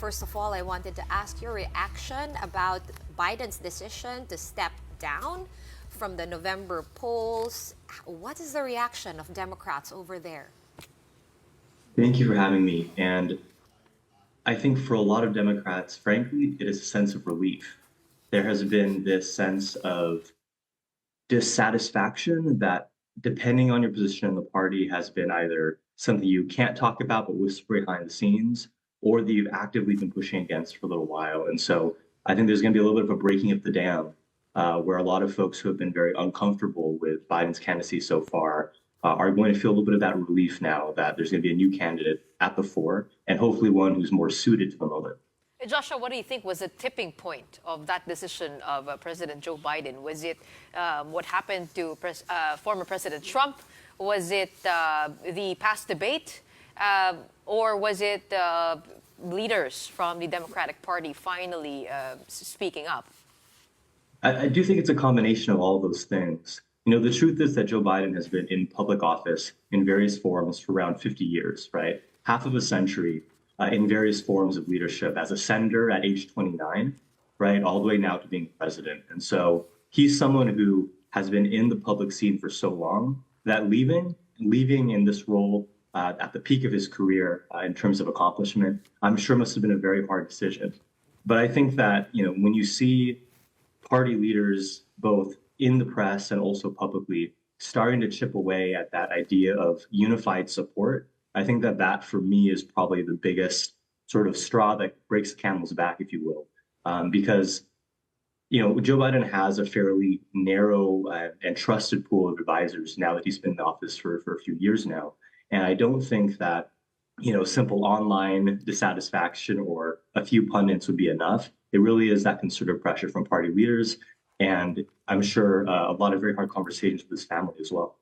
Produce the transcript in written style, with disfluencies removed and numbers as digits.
first of all, I wanted to ask your reaction about Biden's decision to step down from the November polls. What is the reaction of Democrats over there? Thank you for having me. And I think for a lot of Democrats, frankly, it is a sense of relief. There has been this sense of dissatisfaction that, depending on your position in the party, has been either something you can't talk about but whisper behind the scenes, or that you've actively been pushing against for a little while. And so I think there's going to be a little bit of a breaking of the dam, where a lot of folks who have been very uncomfortable with Biden's candidacy so far are going to feel a little bit of that relief now that there's going to be a new candidate at the fore, and hopefully one who's more suited to the moment. Joshua, what do you think was the tipping point of that decision of President Joe Biden? Was it what happened to former President Trump? Was it the past debate? Or was it leaders from the Democratic Party finally speaking up? I do think it's a combination of all those things. The truth is that Joe Biden has been in public office in various forms for around 50 years, right? Half of a century in various forms of leadership as a senator at age 29, right? All the way now to being president. And so he's someone who has been in the public scene for so long that leaving in this role at the peak of his career in terms of accomplishment, I'm sure must have been a very hard decision. But I think that, when you see party leaders, both in the press and also publicly, starting to chip away at that idea of unified support, I think that for me is probably the biggest sort of straw that breaks the camel's back, if you will, because Joe Biden has a fairly narrow and trusted pool of advisors now that he's been in office for a few years now, and I don't think that simple online dissatisfaction or a few pundits would be enough. It really is that concerted pressure from party leaders, and I'm sure a lot of very hard conversations with his family as well.